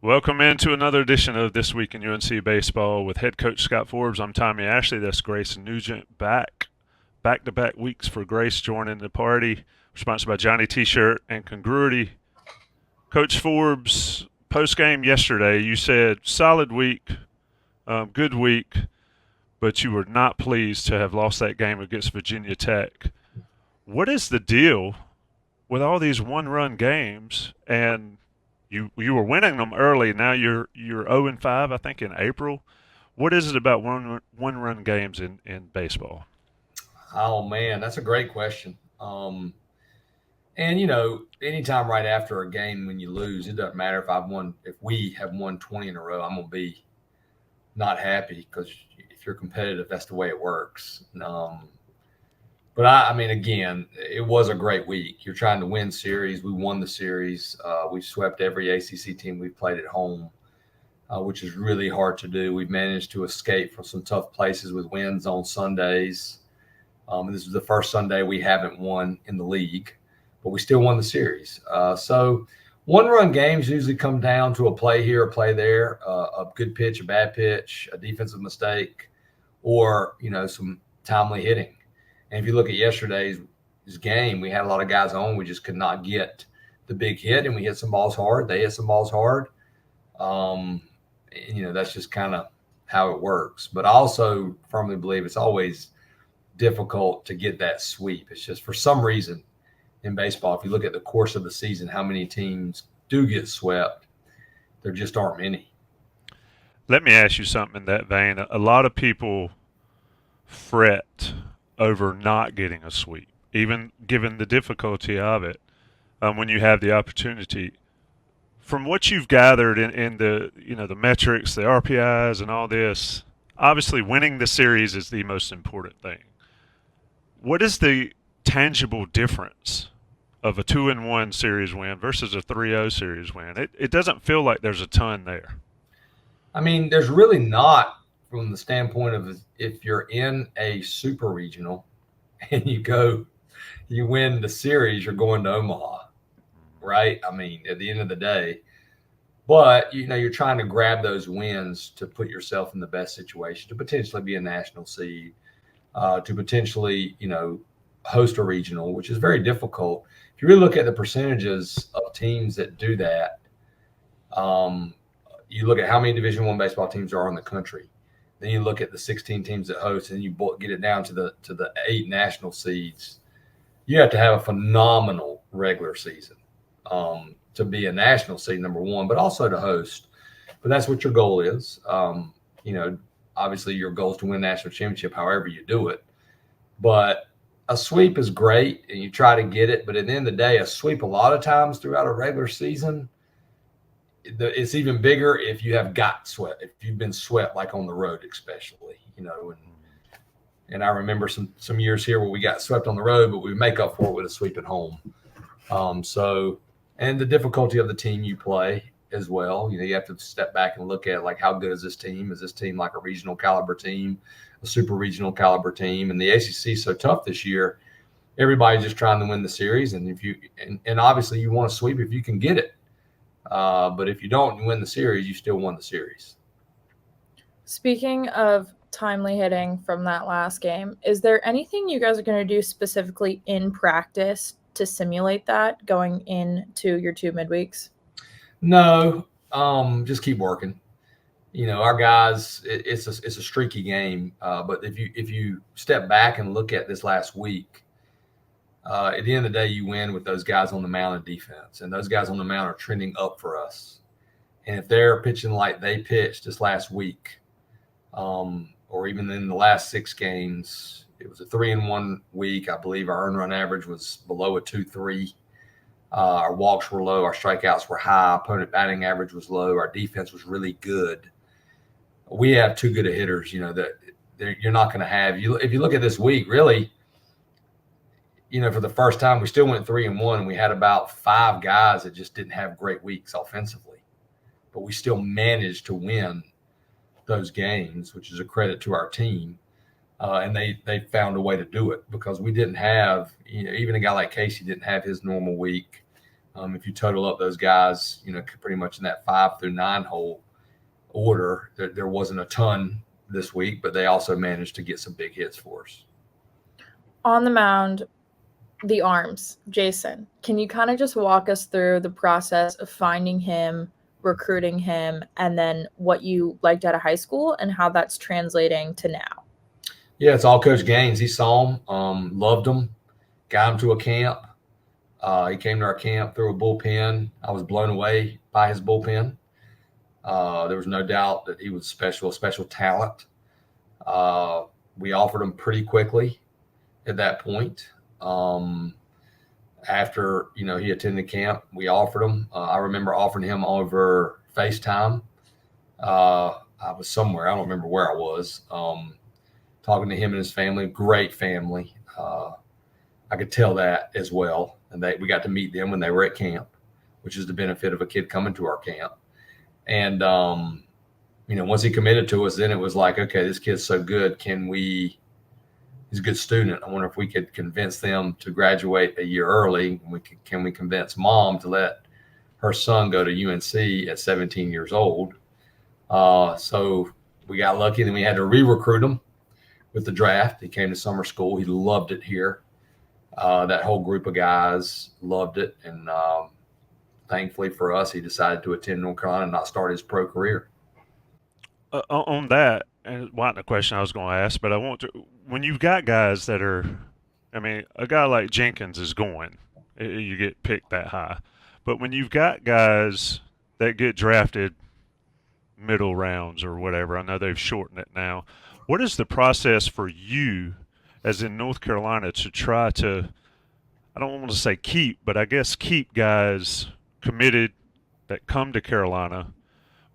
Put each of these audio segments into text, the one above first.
Welcome into another edition of This Week in UNC Baseball with head coach Scott Forbes. I'm Tommy Ashley. That's Grace Nugent. Back-to-back weeks for Grace joining the party. We're sponsored by Johnny T-Shirt and Congruity. Coach Forbes, post-game yesterday, you said solid week, good week, but you were not pleased to have lost that game against Virginia Tech. What is the deal with all these one-run games? And you were winning them early. Now you're 0-5, I think, in April. What is it about one-run games in baseball? Oh man, that's a great question. And anytime right after a game when you lose, it doesn't matter if we have won 20 in a row, I'm gonna be not happy because if you're competitive, that's the way it works. But I mean, again, it was a great week. You're trying to win series. We won the series. We swept every ACC team we've played at home, which is really hard to do. We've managed to escape from some tough places with wins on Sundays. This is the first Sunday we haven't won in the league, but we still won the series. So one-run games usually come down to a play here, a play there, a good pitch, a bad pitch, a defensive mistake, or some timely hitting. And if you look at yesterday's game, we had a lot of guys on. We just could not get the big hit, and we hit some balls hard. They hit some balls hard. That's just kind of how it works. But I also firmly believe it's always difficult to get that sweep. It's just for some reason in baseball, if you look at the course of the season, how many teams do get swept, there just aren't many. Let me ask you something in that vein. A lot of people fret over not getting a sweep, even given the difficulty of it, when you have the opportunity. From what you've gathered in the metrics, the RPIs, and all this, obviously winning the series is the most important thing. What is the tangible difference of a 2-1 series win versus a 3-0 series win? It doesn't feel like there's a ton there. I mean, there's really not, from the standpoint of if you're in a super regional and you win the series, you're going to Omaha, right? I mean, at the end of the day. But, you're trying to grab those wins to put yourself in the best situation to potentially be a national seed, to potentially, host a regional, which is very difficult. If you really look at the percentages of teams that do that, you look at how many Division I baseball teams there are in the country. Then you look at the 16 teams that host, and you get it down to the 8 national seeds. You have to have a phenomenal regular season to be a national seed, number one, but also to host. But that's what your goal is. Obviously your goal is to win national championship, however you do it. But a sweep is great, and you try to get it. But at the end of the day, a sweep a lot of times throughout a regular season, it's even bigger if you have got swept, if you've been swept like on the road, especially, and I remember some years here where we got swept on the road, but we make up for it with a sweep at home. And the difficulty of the team you play as well. You have to step back and look at, like, how good is this team? Is this team like a regional caliber team, a super regional caliber team? And the ACC is so tough this year. Everybody's just trying to win the series. And and obviously you want to sweep if you can get it. But if you don't win the series, you still won the series. Speaking of timely hitting from that last game, is there anything you guys are going to do specifically in practice to simulate that going into your 2 midweeks? No, just keep working. Our guys, it's a streaky game. But if you step back and look at this last week, at the end of the day, you win with those guys on the mound and defense, and those guys on the mound are trending up for us. And if they're pitching like they pitched this last week, or even in the last 6 games, it was a 3-1 week. I believe our earned run average was below a 2.3. Our walks were low. Our strikeouts were high. Opponent batting average was low. Our defense was really good. We have too good of hitters, that you're not going to have. If you look at this week, really, for the first time, we still went 3-1, and we had about 5 guys that just didn't have great weeks offensively. But we still managed to win those games, which is a credit to our team. And they found a way to do it because we didn't have, even a guy like Casey didn't have his normal week. If you total up those guys, pretty much in that 5 through 9 hole order, there wasn't a ton this week, but they also managed to get some big hits for us. On the mound, the arms, Jason, can you kind of just walk us through the process of finding him, recruiting him, and then what you liked out of high school and how that's translating to now? Yeah, it's all Coach Gaines. He saw him, loved him, got him to a camp. He came to our camp through a bullpen. I was blown away by his bullpen. There was no doubt that he was special talent. We offered him pretty quickly at that point. After, he attended camp, we offered him. I remember offering him over FaceTime. I was somewhere. I don't remember where I was. Talking to him and his family, great family. I could tell that as well. And we got to meet them when they were at camp, which is the benefit of a kid coming to our camp. And, once he committed to us, then it was like, okay, this kid's so good. He's a good student. I wonder if we could convince them to graduate a year early. Can we convince mom to let her son go to UNC at 17 years old? So we got lucky. Then we had to re-recruit him with the draft. He came to summer school. He loved it here. That whole group of guys loved it. And thankfully for us, he decided to attend North Carolina and not start his pro career. On that, and it wasn't a question I was going to ask, but I want to, when you've got guys that are, a guy like Jenkins is going, you get picked that high. But when you've got guys that get drafted middle rounds or whatever, I know they've shortened it now, what is the process for you, as in North Carolina, to try to, I don't want to say keep, but I guess keep guys committed that come to Carolina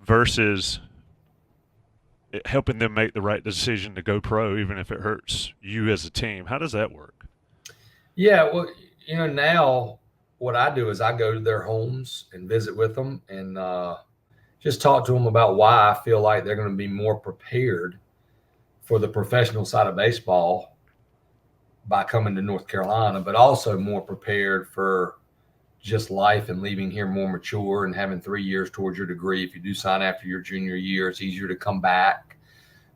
versus helping them make the right decision to go pro, even if it hurts you as a team? How does that work? Yeah, well, now what I do is I go to their homes and visit with them and just talk to them about why I feel like they're going to be more prepared for the professional side of baseball by coming to North Carolina, but also more prepared for just life and leaving here more mature and having 3 years towards your degree. If you do sign after your junior year, it's easier to come back.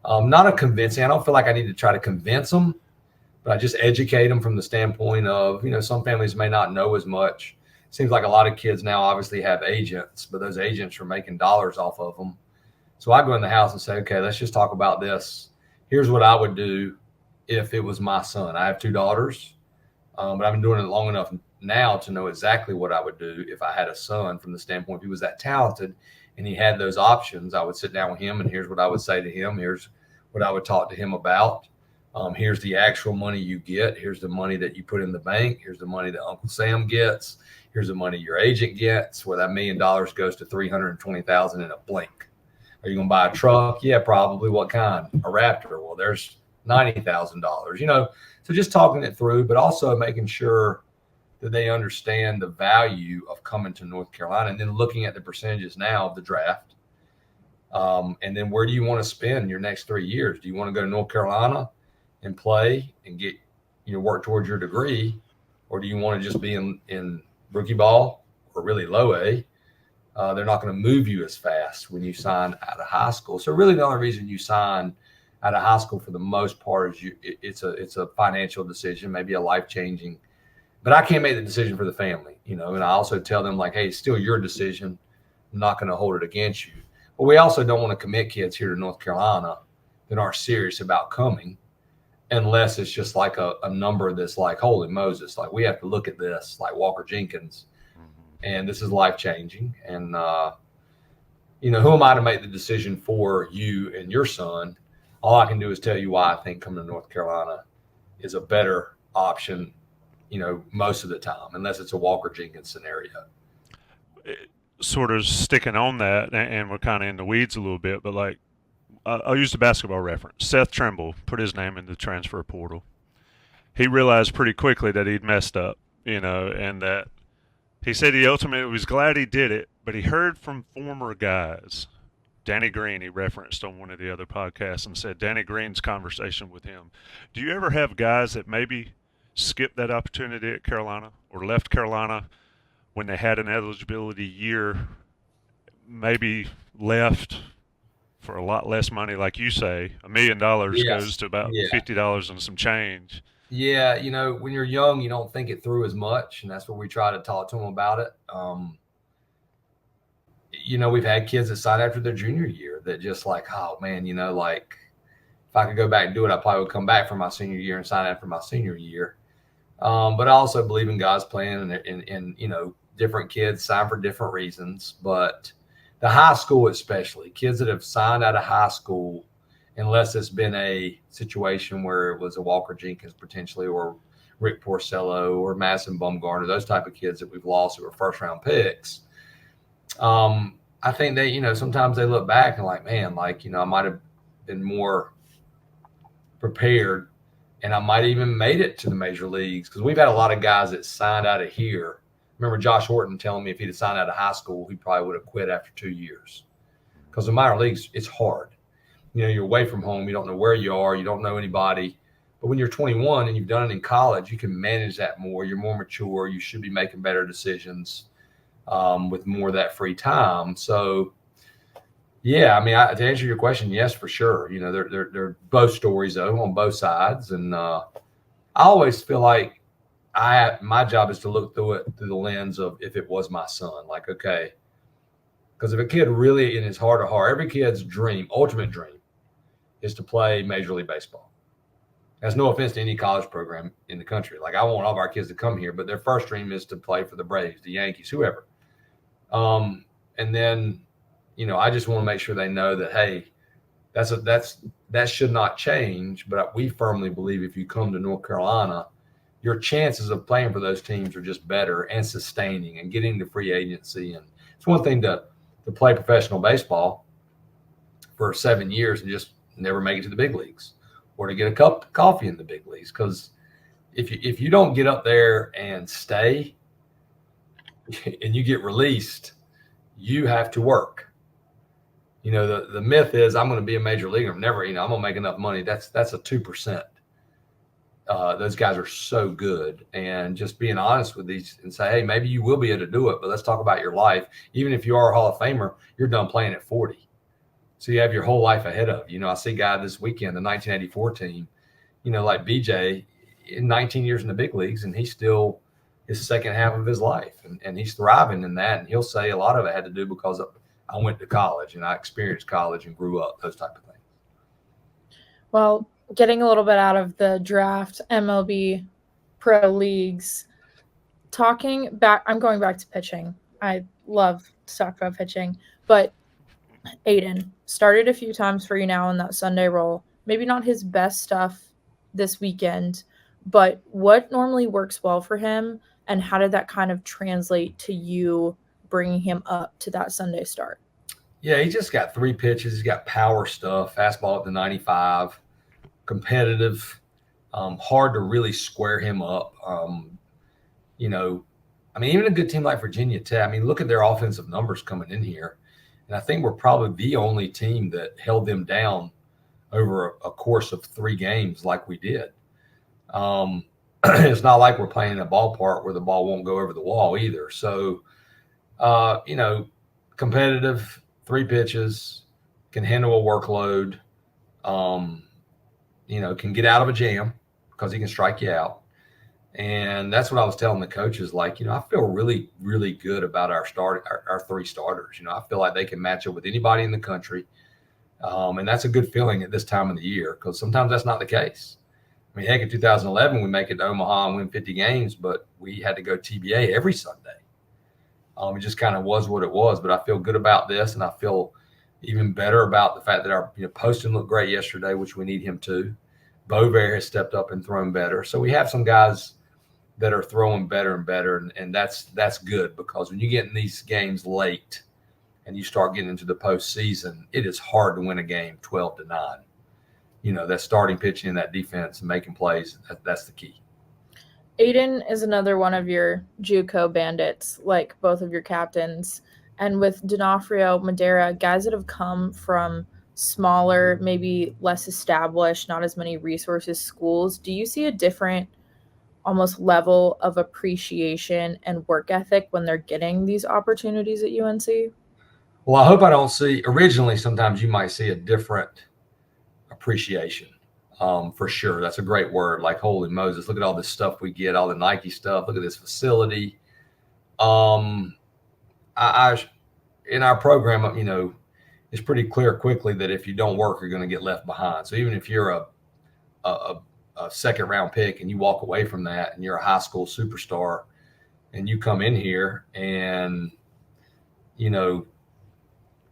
Not a convincing. I don't feel like I need to try to convince them, but I just educate them from the standpoint of, some families may not know as much. It seems like a lot of kids now obviously have agents, but those agents are making dollars off of them. So I go in the house and say, okay, let's just talk about this. Here's what I would do if it was my son. I have 2 daughters, but I've been doing it long enough now to know exactly what I would do if I had a son, from the standpoint if he was that talented and he had those options. I would sit down with him and here's what I would say to him. Here's what I would talk to him about. Here's the actual money you get. Here's the money that you put in the bank. Here's the money that Uncle Sam gets. Here's the money your agent gets, where that $1 million goes to $320,000 in a blink. Are you going to buy a truck? Yeah, probably. What kind? A Raptor. Well, there's $90,000, so just talking it through, but also making sure that they understand the value of coming to North Carolina, and then looking at the percentages now of the draft. And then where do you want to spend your next 3 years? Do you want to go to North Carolina and play and get, work towards your degree? Or do you want to just be in rookie ball or really low A? They're not going to move you as fast when you sign out of high school. So really the only reason you sign out of high school for the most part is it's a financial decision, maybe a life-changing. But I can't make the decision for the family, and I also tell them, like, hey, it's still your decision. I'm not going to hold it against you. But we also don't want to commit kids here to North Carolina that aren't serious about coming, unless it's just like a number that's like, holy Moses, like we have to look at this like Walker Jenkins, and this is life-changing. And, who am I to make the decision for you and your son? All I can do is tell you why I think coming to North Carolina is a better option, most of the time, unless it's a Walker Jenkins scenario. Sort of sticking on that, and we're kind of in the weeds a little bit, but like, I'll use the basketball reference. Seth Trimble put his name in the transfer portal. He realized pretty quickly that he'd messed up, and that he said he ultimately was glad he did it, but he heard from former guys. Danny Green, he referenced on one of the other podcasts and said Danny Green's conversation with him. Do you ever have guys that maybe skipped that opportunity at Carolina or left Carolina when they had an eligibility year, maybe left for a lot less money, like you say. $1 million goes Yes. to about Yeah. $50 and some change. Yeah. When you're young, you don't think it through as much. And that's what we try to talk to them about it. We've had kids that sign after their junior year that just like, oh man, like if I could go back and do it, I probably would come back for my senior year and sign after my senior year. But I also believe in God's plan, and different kids sign for different reasons. But the high school, especially kids that have signed out of high school, unless it's been a situation where it was a Walker Jenkins potentially, or Rick Porcello, or Madison Bumgarner, those type of kids that we've lost who were first round picks. I think they, sometimes they look back and like, man, like, I might have been more prepared, and I might even made it to the major leagues, because we've had a lot of guys that signed out of here. Remember Josh Horton telling me if he'd have signed out of high school, he probably would have quit after 2 years, because the minor leagues, it's hard. You're away from home. You don't know where you are. You don't know anybody. But when you're 21 and you've done it in college, you can manage that more. You're more mature. You should be making better decisions with more of that free time. So, yeah, I mean, to answer your question, yes, for sure. They're both stories, though, on both sides. And I always feel like my job is to look through it through the lens of if it was my son. Like, okay, because if a kid really, in his heart of heart, every kid's dream, ultimate dream, is to play Major League Baseball. That's no offense to any college program in the country. Like, I want all of our kids to come here, but their first dream is to play for the Braves, the Yankees, whoever. And then, I just want to make sure they know that, hey, that should not change. But we firmly believe if you come to North Carolina, your chances of playing for those teams are just better, and sustaining and getting the free agency. And it's one thing to play professional baseball for 7 years and just never make it to the big leagues, or to get a cup of coffee in the big leagues. Because if you don't get up there and stay and you get released, you have to work. The myth is I'm going to be a major leaguer. I'm never, I'm going to make enough money. That's a 2%. Those guys are so good. And just being honest with these and say, hey, maybe you will be able to do it, but let's talk about your life. Even if you are a Hall of Famer, you're done playing at 40. So you have your whole life ahead of you. I see a guy this weekend, the 1984 team, like BJ, in 19 years in the big leagues, and he's still his second half of his life, and he's thriving in that. And he'll say a lot of it had to do because I went to college and I experienced college and grew up, those type of things. Well, getting a little bit out of the draft, MLB, pro leagues, I'm going back to pitching. I love to talk about pitching, but Aiden started a few times for you now in that Sunday role. Maybe not his best stuff this weekend, but what normally works well for him, and how did that kind of translate to you bringing him up to that Sunday start? Yeah, he just got 3 pitches. He's got power stuff, fastball at the 95, competitive, hard to really square him up. Even a good team like Virginia Tech, look at their offensive numbers coming in here. And I think we're probably the only team that held them down over a course of 3 games like we did. It's not like we're playing in a ballpark where the ball won't go over the wall either. So, competitive, 3 pitches, can handle a workload, can get out of a jam because he can strike you out. And that's what I was telling the coaches. Like, I feel really, really good about our 3 starters. I feel like they can match up with anybody in the country. And that's a good feeling at this time of the year, because sometimes that's not the case. Heck, in 2011, we make it to Omaha and win 50 games, but we had to go TBA every Sunday. It just kind of was what it was. But I feel good about this, and I feel even better about the fact that our Poston looked great yesterday, which we need him to. Bovair has stepped up and thrown better. So we have some guys that are throwing better and better, and that's good, because when you get in these games late and you start getting into the postseason, it is hard to win a game 12-9. That starting pitching and that defense and making plays, that's the key. Aiden is another one of your JUCO bandits, like both of your captains. And with D'Onofrio, Madera, guys that have come from smaller, maybe less established, not as many resources schools, do you see a different almost level of appreciation and work ethic when they're getting these opportunities at UNC? Well, I hope I don't see. Originally, sometimes you might see a different appreciation. For sure, that's a great word. Like, holy Moses, look at all this stuff we get, all the Nike stuff. Look at this facility. I in our program, it's pretty clear quickly that if you don't work, you're going to get left behind. So even if you're a second round pick and you walk away from that and you're a high school superstar and you come in here and,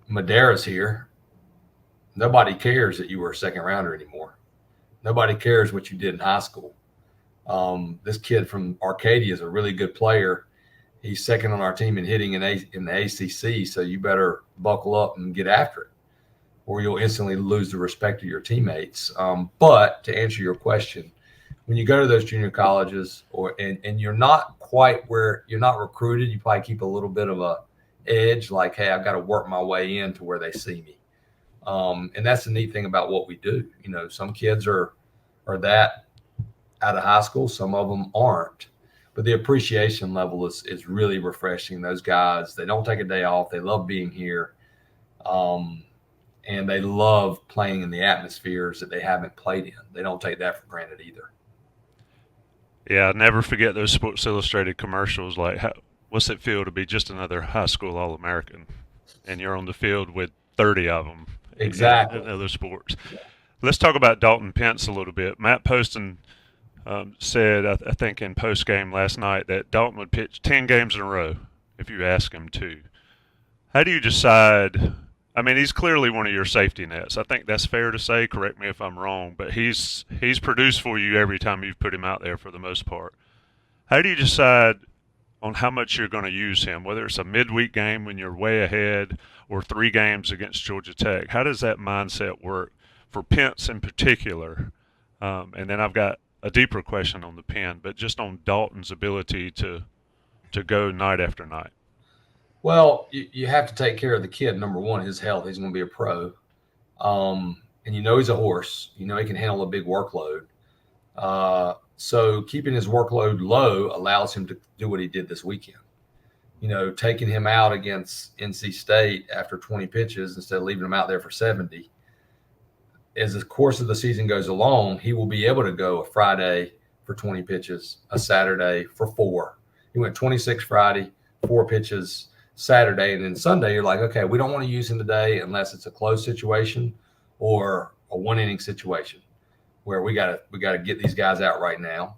Madera's here, nobody cares that you were a second rounder anymore. Nobody cares what you did in high school. This kid from Arcadia is a really good player. He's second on our team in hitting in the ACC, so you better buckle up and get after it, or you'll instantly lose the respect of your teammates. But to answer your question, when you go to those junior colleges and you're not quite where you're not recruited, you probably keep a little bit of a edge, like, hey, I've got to work my way in to where they see me. And that's the neat thing about what we do. Some kids are that out of high school, some of them aren't. But the appreciation level is really refreshing. Those guys, they don't take a day off. They love being here. And they love playing in the atmospheres that they haven't played in. They don't take that for granted either. Yeah, I'll never forget those Sports Illustrated commercials. Like, what's it feel to be just another high school All-American? And you're on the field with 30 of them. Exactly. In other sports. Yeah. Let's talk about Dalton Pence a little bit. Matt Poston said, I think in post-game last night, that Dalton would pitch 10 games in a row if you ask him to. How do you decide? I mean, he's clearly one of your safety nets. I think that's fair to say. Correct me if I'm wrong, but he's produced for you every time you've put him out there for the most part. How do you decide on how much you're going to use him, whether it's a midweek game when you're way ahead or 3 games against Georgia Tech? How does that mindset work for Pence in particular? And then I've got a deeper question on the pen, but just on Dalton's ability to go night after night. Well, you have to take care of the kid. Number one, his health. He's going to be a pro. And he's a horse. He can handle a big workload. So keeping his workload low allows him to do what he did this weekend. Taking him out against NC State after 20 pitches instead of leaving him out there for 70. As the course of the season goes along, he will be able to go a Friday for 20 pitches, a Saturday for 4. He went 26 Friday, 4 pitches Saturday, and then Sunday you're like, okay, we don't want to use him today unless it's a close situation or a 1-inning situation where we gotta get these guys out right now.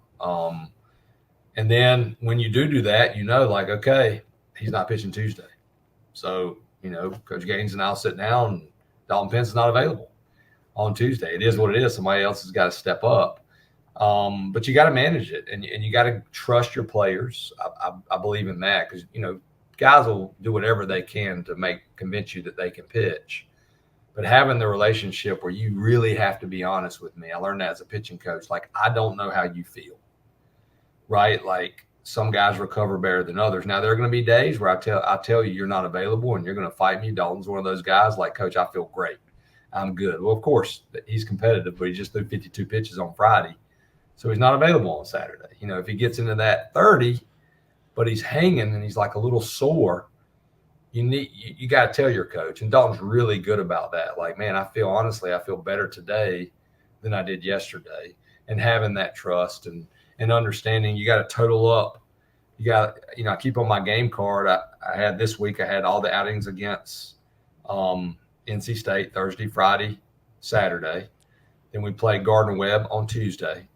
And then when you do that, like, okay, he's not pitching Tuesday. So, Coach Gaines and I'll sit down and Dalton Pence is not available on Tuesday. It is what it is. Somebody else has got to step up. But you got to manage it, and you got to trust your players. I believe in that because, guys will do whatever they can to convince you that they can pitch. But having the relationship where you really have to be honest with me, I learned that as a pitching coach. Like, I don't know how you feel, right? Like, some guys recover better than others. Now, there are going to be days where I tell you you're not available and you're going to fight me. Dalton's one of those guys like, Coach, I feel great. I'm good. Well, of course, he's competitive, but he just threw 52 pitches on Friday. So he's not available on Saturday. If he gets into that 30, but he's hanging and he's like a little sore, you got to tell your coach. And Dalton's really good about that. Like, man, I feel better today than I did yesterday. And having that trust and understanding, you got to total up. I keep on my game card. I had this week, I had all the outings against NC State Thursday, Friday, Saturday. Then we played Gardner Webb on Tuesday.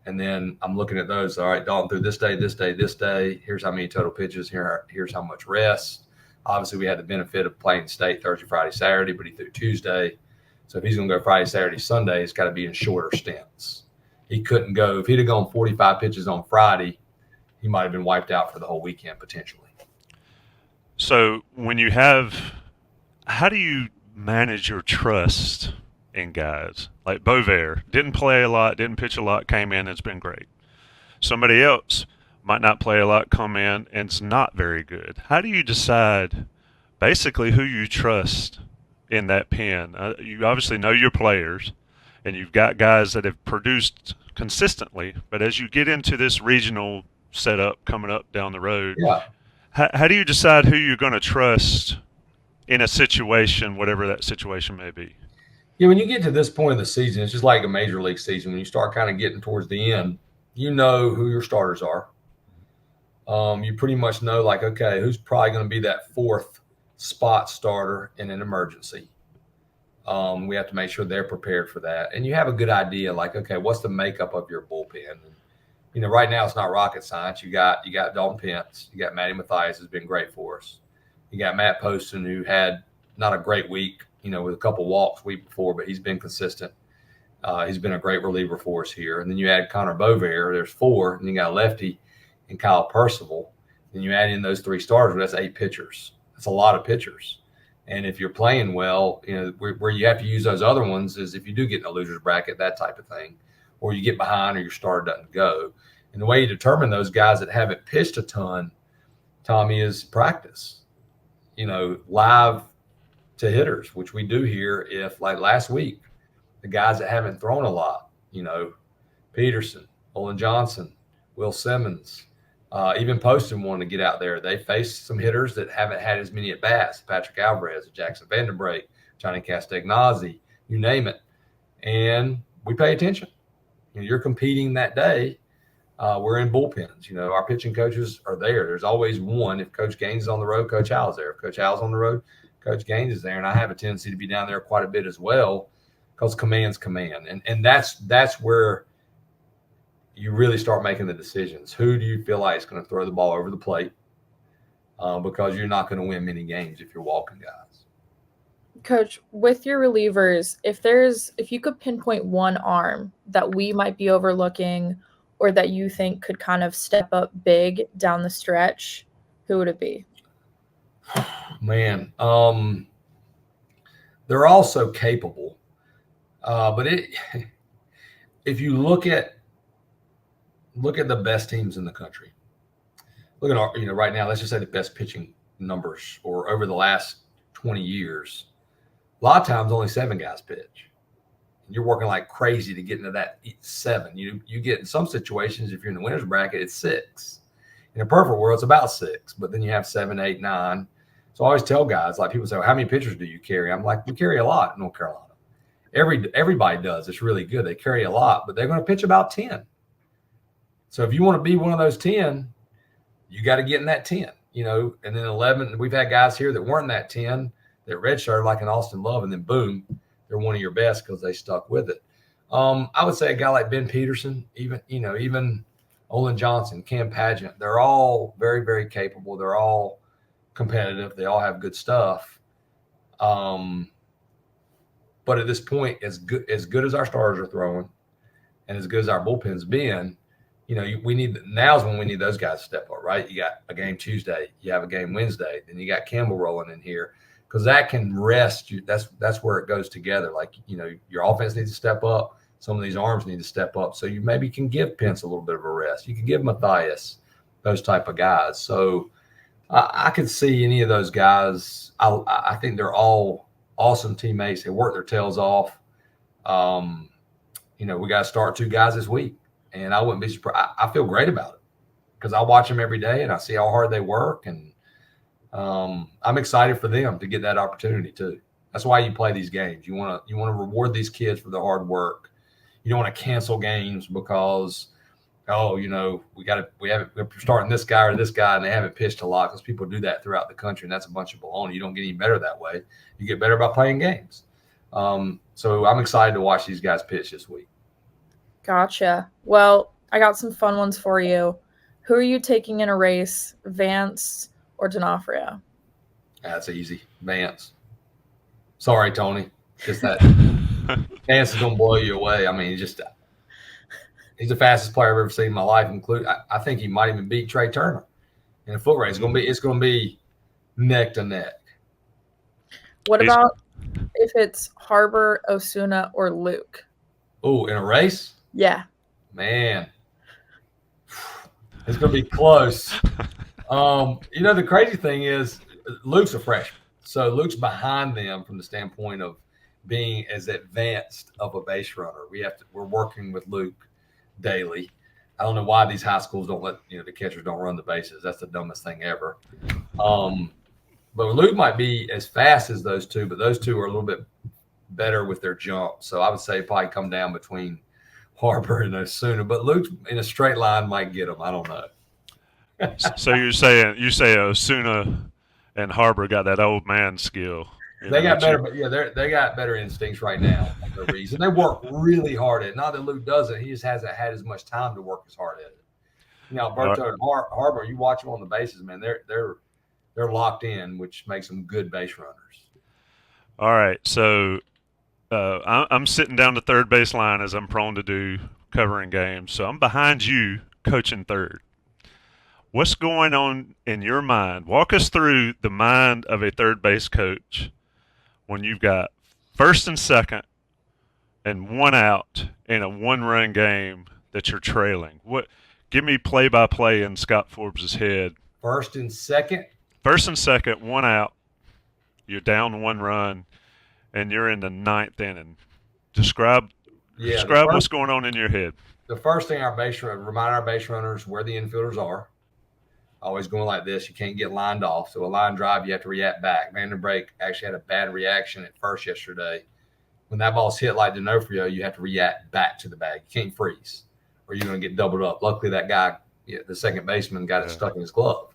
And then I'm looking at those. All right, Dalton threw this day, this day, this day. Here's how many total pitches. Here's how much rest. Obviously, we had the benefit of playing State Thursday, Friday, Saturday, but he threw Tuesday. So if he's going to go Friday, Saturday, Sunday, it's got to be in shorter stints. He couldn't go. If he'd have gone 45 pitches on Friday, he might have been wiped out for the whole weekend potentially. So how do you manage your trust in guys? Like Bovair didn't play a lot, didn't pitch a lot, came in, it's been great. Somebody else might not play a lot, come in, and it's not very good. How do you decide basically who you trust in that pen? You obviously know your players, and you've got guys that have produced consistently. But as you get into this regional setup coming up down the road, Yeah. how do you decide who you're going to trust in a situation, whatever that situation may be? Yeah, when you get to this point of the season, it's just like a major league season. When you start kind of getting towards the end, you know who your starters are. You pretty much know, like, okay, who's probably going to be that fourth spot starter in an emergency. We have to make sure they're prepared for that. And you have a good idea, like, okay, what's the makeup of your bullpen? And, you know, right now it's not rocket science. You got Dalton Pence. You got Matty Mathias, who's been great for us. You got Matt Poston, who had not a great week, you know, with a couple walks week before, but he's been consistent. He's been a great reliever for us here. And then you add Connor Bovair, there's 4, and you got lefty and Kyle Percival. Then you add in those 3 starters, that's 8 pitchers. That's a lot of pitchers. And if you're playing well, you know, where you have to use those other ones is if you do get in a loser's bracket, that type of thing, or you get behind or your starter doesn't go. And the way you determine those guys that haven't pitched a ton, Tommy, is practice. You know, live to hitters, which we do here. If, like last week, the guys that haven't thrown a lot, you know, Peterson, Olin Johnson, Will Simmons, even Poston wanted to get out there. They faced some hitters that haven't had as many at-bats, Patrick Alvarez, Jackson Vanderbrake, Johnny Castagnazzi, you name it. And we pay attention. You know, you're competing that day. We're in bullpens. You know, our pitching coaches are there. There's always one. If Coach Gaines is on the road, Coach Howell's there. If Coach Howell's on the road, Coach Gaines is there. And I have a tendency to be down there quite a bit as well because command's command. And that's where you really start making the decisions. Who do you feel like is going to throw the ball over the plate? Because you're not going to win many games if you're walking guys. Coach, with your relievers, if you could pinpoint one arm that we might be overlooking or that you think could kind of step up big down the stretch, who would it be? Man, they're all so capable. But if you look at the best teams in the country, look at our, you know, right now, let's just say the best pitching numbers or over the last 20 years, a lot of times only 7 guys pitch. And you're working like crazy to get into that 7. You get in some situations, if you're in the winner's bracket, it's 6. In a perfect world, it's about 6, but then you have 7, 8, 9. So I always tell guys, like people say, well, how many pitchers do you carry? I'm like, we carry a lot in North Carolina. Everybody does. It's really good. They carry a lot, but they're going to pitch about 10. So if you want to be one of those 10, you got to get in that 10, you know, and then 11. We've had guys here that weren't in that 10 that redshirted like an Austin Love, and then boom, they're one of your best because they stuck with it. I would say a guy like Ben Peterson, even Olin Johnson, Cam Pageant, they're all very, very capable. They're all competitive. They all have good stuff. But at this point, as good as our starters are throwing and as good as our bullpen's been, you know, now's when we need those guys to step up, right? You got a game Tuesday, you have a game Wednesday, then you got Campbell rolling in here because that can rest you. That's where it goes together. Like, you know, your offense needs to step up. Some of these arms need to step up. So you maybe can give Pence a little bit of a rest. You can give Mathias, those type of guys. So I could see any of those guys. I think they're all awesome teammates. They work their tails off. You know, we got to start 2 guys this week. And I wouldn't be surprised. I feel great about it because I watch them every day and I see how hard they work. And I'm excited for them to get that opportunity too. That's why you play these games. You want to reward these kids for their hard work. You don't want to cancel games because, you know, we're starting this guy or this guy and they haven't pitched a lot, because people do that throughout the country, and that's a bunch of baloney. You don't get any better that way. You get better by playing games. So I'm excited to watch these guys pitch this week. Gotcha. Well, I got some fun ones for you. Who are you taking in a race, Vance or D'Onofrio? That's easy. Vance. Sorry, Tony. Just that Vance is going to blow you away. I mean, he's the fastest player I've ever seen in my life. I think he might even beat Trey Turner in a foot race. It's going to be neck to neck. What about if it's Harbor, Osuna, or Luke? Oh, in a race? Yeah. Man, it's going to be close. You know, the crazy thing is Luke's a freshman. So Luke's behind them from the standpoint of being as advanced of a base runner. We're working with Luke daily. I don't know why these high schools don't let the catchers don't run the bases. That's the dumbest thing ever. But Luke might be as fast as those two, but those two are a little bit better with their jump. So I would say probably come down between Harbor and Osuna. But Luke in a straight line might get them. I don't know. So you say Osuna and Harbor got that old man skill. They got better, but they got better instincts right now. For the reason they work really hard at it. Not that Luke doesn't, he just hasn't had as much time to work as hard at it. Alberto and Harbor, you watch them on the bases, man. They're locked in, which makes them good base runners. All right, so I'm sitting down the third base line as I'm prone to do covering games. So I'm behind you, coaching third. What's going on in your mind? Walk us through the mind of a third base coach when you've got first and second and one out in a one-run game that you're trailing. Give me play-by-play in Scott Forbes' head. First and second, one out. You're down one run, and you're in the ninth inning. Describe what's going on in your head. The first thing remind our base runners where the infielders are. Always going like this. You can't get lined off. So a line drive, you have to react back. Vanderbrake actually had a bad reaction at first yesterday. When that ball's hit like D'Onofrio, you have to react back to the bag. You can't freeze, or you're going to get doubled up. Luckily, that guy, the second baseman, got it stuck in his glove.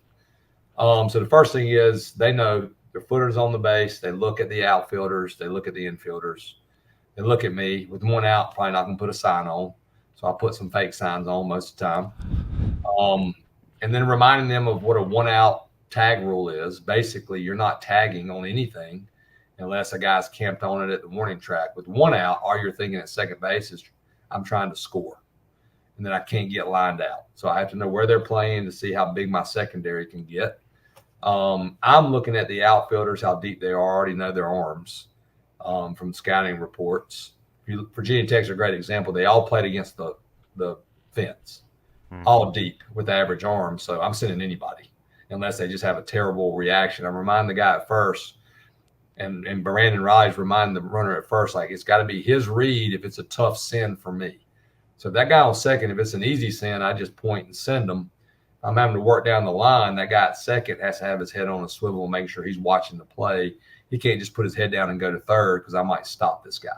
So the first thing is they know their footer's on the base. They look at the outfielders. They look at the infielders. They look at me. With one out, probably not going to put a sign on. So I put some fake signs on most of the time. And then reminding them of what a one-out tag rule is. Basically, you're not tagging on anything unless a guy's camped on it at the warning track. With one out, all you're thinking at second base is, I'm trying to score. And then I can't get lined out. So I have to know where they're playing to see how big my secondary can get. I'm looking at the outfielders, how deep they are. I already know their arms from scouting reports. Virginia Tech's a great example. They all played against the fence. All deep with average arms. So I'm sending anybody unless they just have a terrible reaction. I remind the guy at first, and Brandon Riley's remind the runner at first, like it's got to be his read if it's a tough send for me. So if that guy on second, if it's an easy send, I just point and send him. I'm having to work down the line. That guy at second has to have his head on a swivel and make sure he's watching the play. He can't just put his head down and go to third because I might stop this guy.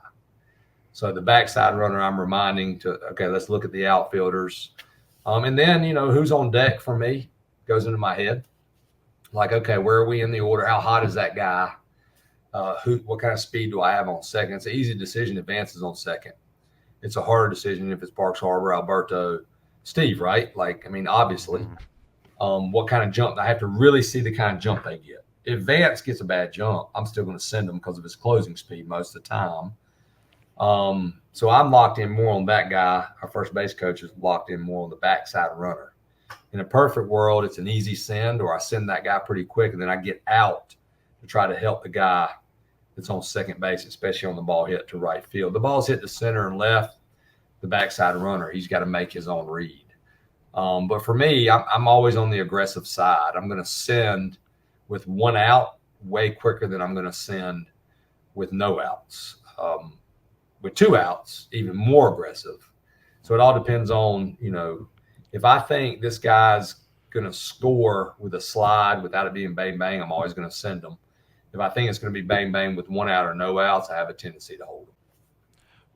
So the backside runner, I'm reminding okay, let's look at the outfielders. And then, who's on deck for me goes into my head. Like, okay, where are we in the order? How hot is that guy? What kind of speed do I have on second? It's an easy decision if Vance is on second. It's a harder decision if it's Parks Harbor, Alberto, Steve, right? Like, I mean, obviously. What kind of jump? I have to really see the kind of jump they get. If Vance gets a bad jump, I'm still going to send him because of his closing speed most of the time. So I'm locked in more on that guy. Our first base coach is locked in more on the backside runner. In a perfect world, it's an easy send, or I send that guy pretty quick, and then I get out to try to help the guy that's on second base, especially on the ball hit to right field. The ball's hit to center and left, the backside runner, he's got to make his own read. But for me, I'm always on the aggressive side. I'm going to send with one out way quicker than I'm going to send with no outs. With two outs, even more aggressive. So it all depends on, if I think this guy's going to score with a slide without it being bang, bang, I'm always going to send him. If I think it's going to be bang, bang with one out or no outs, I have a tendency to hold him.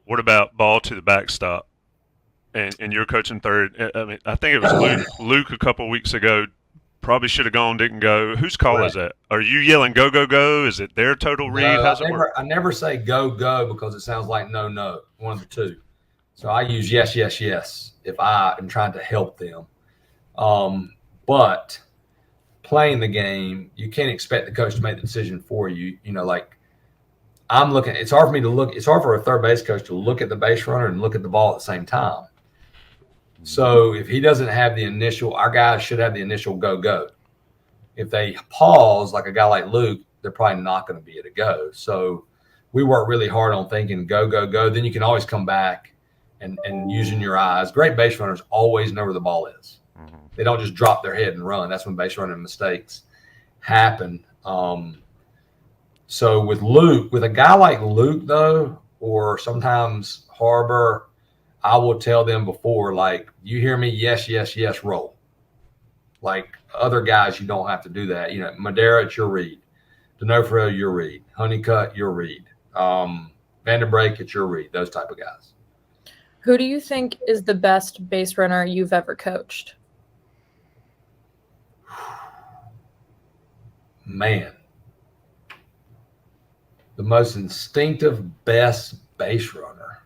What about ball to the backstop? And you're coaching third. I mean, I think it was Luke a couple weeks ago. Probably should have gone, didn't go. Whose call is that? Are you yelling go, go, go? Is it their total read? How's it work? I never say go, go because it sounds like no, no, one of the two. So I use yes, yes, yes if I am trying to help them. But playing the game, you can't expect the coach to make the decision for you. Like I'm looking – it's hard for me to look – it's hard for a third base coach to look at the base runner and look at the ball at the same time. So if he doesn't have the initial, our guys should have the initial go, go. If they pause, like a guy like Luke, they're probably not going to be at a go. So we work really hard on thinking go, go, go. Then you can always come back and using your eyes. Great base runners always know where the ball is. Mm-hmm. They don't just drop their head and run. That's when base running mistakes happen. So with a guy like Luke, though, or sometimes Harbor, I will tell them before, like, you hear me? Yes, yes, yes, roll. Like other guys, you don't have to do that. Madera, it's your read. D'Onofrio, your read. Honeycutt, your read. Vanderbrake, it's your read. Those type of guys. Who do you think is the best base runner you've ever coached? Man. The most instinctive, best base runner.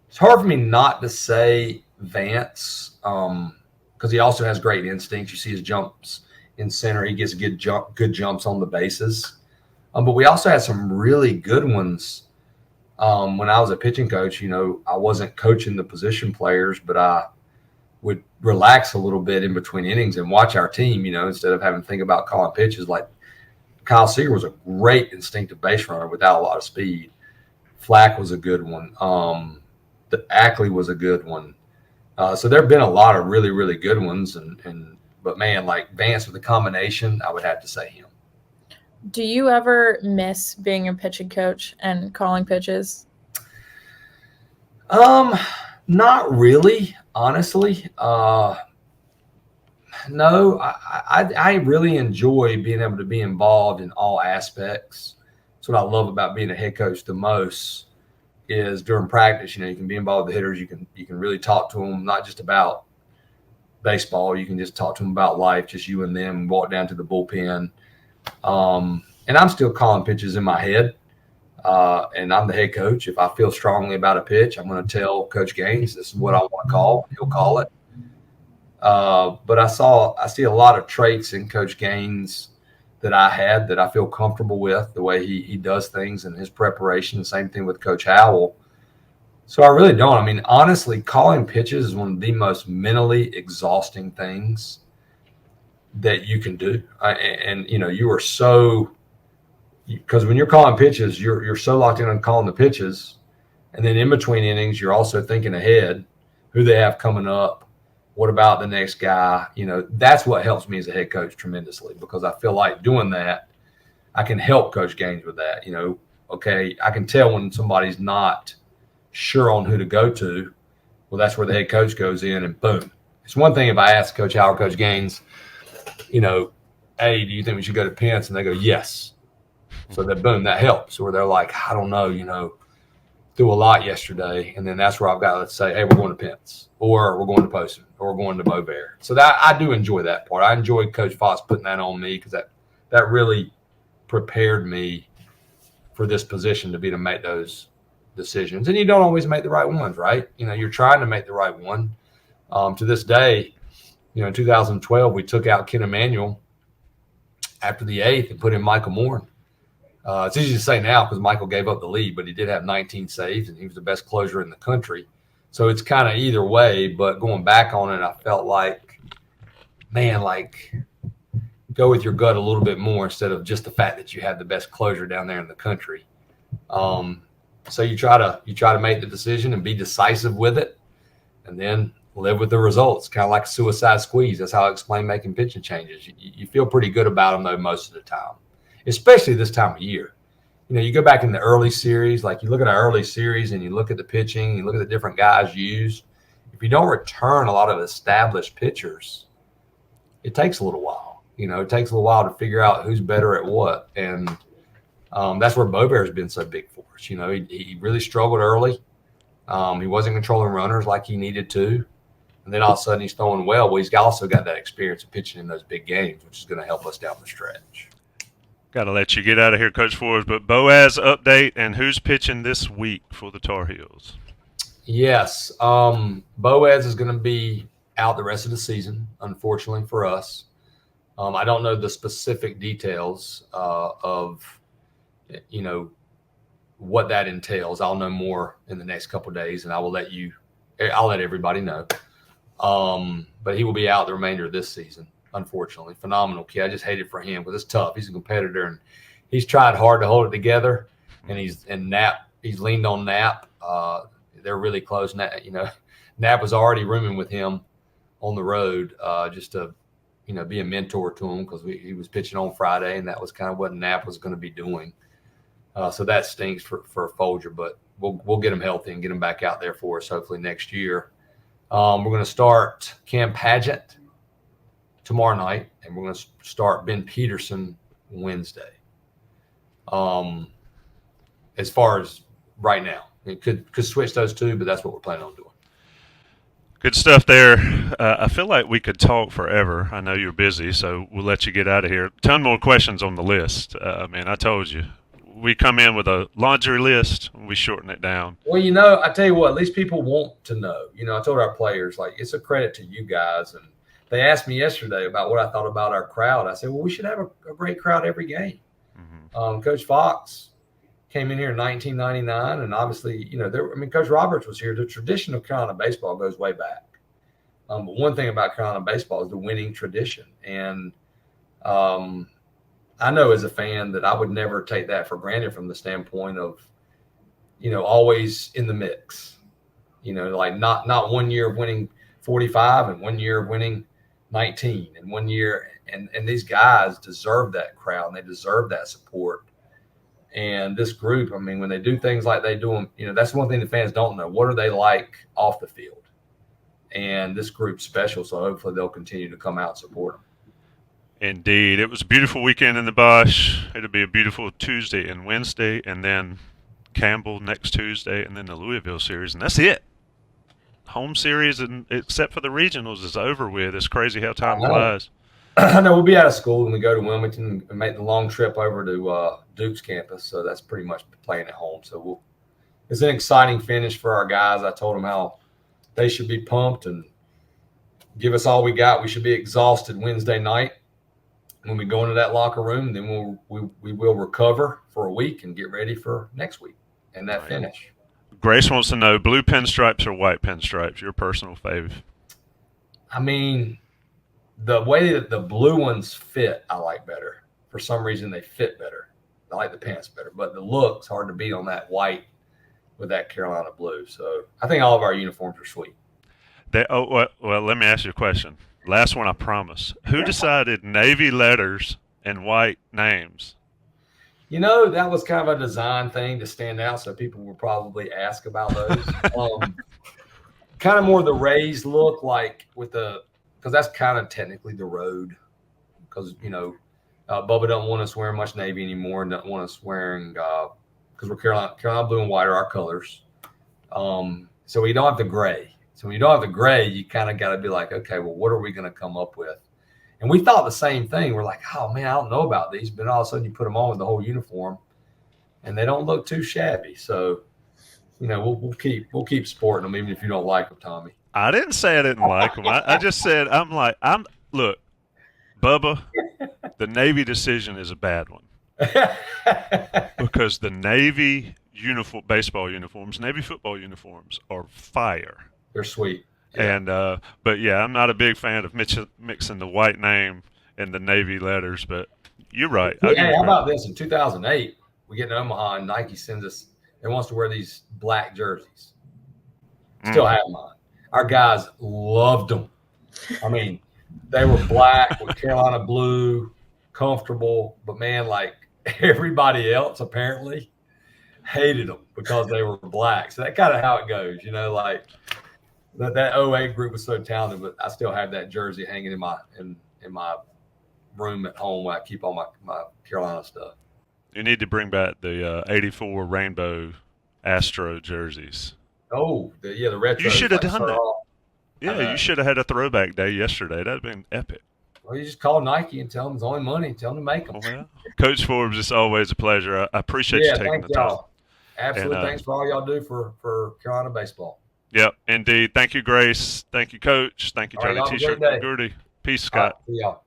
It's hard for me not to say Vance, because he also has great instincts. You see his jumps in center. He gets good jumps on the bases. But we also had some really good ones. When I was a pitching coach, I wasn't coaching the position players, but I would relax a little bit in between innings and watch our team, instead of having to think about calling pitches. Like Kyle Seager was a great instinctive base runner without a lot of speed. Flack was a good one. The Ackley was a good one. So there have been a lot of really, really good ones. But man, like Vance with the combination, I would have to say him. Do you ever miss being a pitching coach and calling pitches? Not really, honestly. No, I really enjoy being able to be involved in all aspects. That's what I love about being a head coach the most is during practice, you can be involved with the hitters. You can really talk to them, not just about baseball. You can just talk to them about life, just you and them, walk down to the bullpen. And I'm still calling pitches in my head. And I'm the head coach. If I feel strongly about a pitch, I'm going to tell Coach Gaines, this is what I want to call. He'll call it. But I see a lot of traits in Coach Gaines that I had that I feel comfortable with, the way he does things and his preparation. The same thing with Coach Howell. So I really don't. I mean, honestly, calling pitches is one of the most mentally exhausting things that you can do. You are so – because when you're calling pitches, you're so locked in on calling the pitches. And then in between innings, you're also thinking ahead, who they have coming up. What about the next guy? That's what helps me as a head coach tremendously, because I feel like doing that, I can help Coach Gaines with that. Okay, I can tell when somebody's not sure on who to go to. Well, that's where the head coach goes in, and boom. It's one thing if I ask Coach Howard, Coach Gaines, hey, do you think we should go to Pence? And they go, yes. So that boom, that helps. Or they're like, I don't know, threw a lot yesterday. And then that's where I've got to say, hey, we're going to Pence, or we're going to Poston, or we're going to Beaubear. So that I do enjoy that part. I enjoyed Coach Fox putting that on me, because that really prepared me for this position to be to make those decisions. And you don't always make the right ones, right? You're trying to make the right one. To this day, in 2012, we took out Ken Emanuel after the 8th and put in Michael Moore. It's easy to say now because Michael gave up the lead, but he did have 19 saves, and he was the best closer in the country. So it's kind of either way, but going back on it, I felt like, man, go with your gut a little bit more instead of just the fact that you have the best closer down there in the country. So you try to make the decision and be decisive with it, and then live with the results. Kind of like a suicide squeeze. That's how I explain making pitching changes. You feel pretty good about them though most of the time, especially this time of year. You go back in the early series, like you look at our early series and you look at the pitching, you look at the different guys used. If you don't return a lot of established pitchers, it takes a little while. It takes a little while to figure out who's better at what. And that's where Beaubear has been so big for us. He really struggled early. He wasn't controlling runners like he needed to. And then all of a sudden he's throwing well. Well, he's also got that experience of pitching in those big games, which is going to help us down the stretch. Got to let you get out of here, Coach Forbes. But Boaz update, and who's pitching this week for the Tar Heels? Yes. Boaz is going to be out the rest of the season, unfortunately for us. I don't know the specific details of what that entails. I'll know more in the next couple of days, and I'll let everybody know. But he will be out the remainder of this season, unfortunately. Phenomenal kid. I just hate it for him because it's tough. He's a competitor, and he's tried hard to hold it together. And he's leaned on Knapp. They're really close. Knapp was already rooming with him on the road just to be a mentor to him because he was pitching on Friday, and that was kind of what Knapp was going to be doing. So that stinks for Folger, but we'll get him healthy and get him back out there for us hopefully next year. We're going to start Cam Paget tomorrow night, and we're going to start Ben Peterson Wednesday. As far as right now, it could switch those two, but that's what we're planning on doing. Good stuff there. I feel like we could talk forever. I know you're busy, so we'll let you get out of here. Ton more questions on the list. I told you. We come in with a laundry list, and we shorten it down. Well, I tell you what, at least people want to know. I told our players, it's a credit to you guys. And they asked me yesterday about what I thought about our crowd. I said, well, we should have a great crowd every game. Mm-hmm. Coach Fox came in here in 1999, and obviously, Coach Roberts was here. The tradition of Carolina baseball goes way back. But one thing about Carolina baseball is the winning tradition. And I know as a fan that I would never take that for granted from the standpoint of, always in the mix. Not 1 year of winning 45 and 1 year of winning 19 and 1 year. And these guys deserve that crowd, and they deserve that support. And this group, when they do things like they do them, that's one thing the fans don't know. What are they like off the field? And this group's special, so hopefully they'll continue to come out and support them. Indeed. It was a beautiful weekend in the Bosch. It'll be a beautiful Tuesday and Wednesday, and then Campbell next Tuesday, and then the Louisville series, and that's it. Home series, and except for the regionals, is over with. It's crazy how time flies. I know we'll be out of school when we go to Wilmington and make the long trip over to Duke's campus, so that's pretty much playing at home. So it's an exciting finish for our guys. I told them how they should be pumped and give us all we got. We should be exhausted Wednesday night. When we go into that locker room, then we will recover for a week and get ready for next week and that finish. Grace wants to know, blue pinstripes or white pinstripes, your personal fave? The way that the blue ones fit, I like better. For some reason, they fit better. I like the pants better. But the look's hard to beat on that white with that Carolina blue. So I think all of our uniforms are sweet. Well, let me ask you a question. Last one, I promise. Who decided navy letters and white names? That was kind of a design thing to stand out, so people will probably ask about those. Kind of more the raised look, like with because that's kind of technically the road. Because, Bubba don't want us wearing much navy anymore and doesn't want us wearing because we're Carolina blue and white are our colors. So we don't have the gray. So when you don't have the gray, you kind of got to be like, okay, well, what are we going to come up with? And we thought the same thing. We're like, oh, man, I don't know about these. But all of a sudden you put them on with the whole uniform, and they don't look too shabby. So, we'll keep sporting them even if you don't like them, Tommy. I didn't say I didn't like them. I just said look, Bubba, the Navy decision is a bad one. Because the Navy baseball uniforms, Navy football uniforms are fire. They're sweet. Yeah. And but yeah, I'm not a big fan of mixing the white name and the Navy letters. But you're right. Hey, how about this? In 2008, we get to Omaha, and Nike sends us. They want us to wear these black jerseys. Still have mine. Our guys loved them. They were black with Carolina blue, comfortable. But man, like everybody else apparently hated them because they were black. So that's kind of how it goes, That 08 group was so talented, but I still have that jersey hanging in my room at home where I keep all my Carolina stuff. You need to bring back the 84 rainbow Astro jerseys. Oh, the retro. You should have done that. Yeah, you should have had a throwback day yesterday. That'd have been epic. Well, you just call Nike and tell them it's only money. Tell them to make them. Well, Coach Forbes, it's always a pleasure. I appreciate you taking the time. Absolutely. Thanks for all y'all do for Carolina baseball. Yep, indeed. Thank you, Grace. Thank you, Coach. Thank you, Johnny T-Shirt. Peace, Scott. See y'all.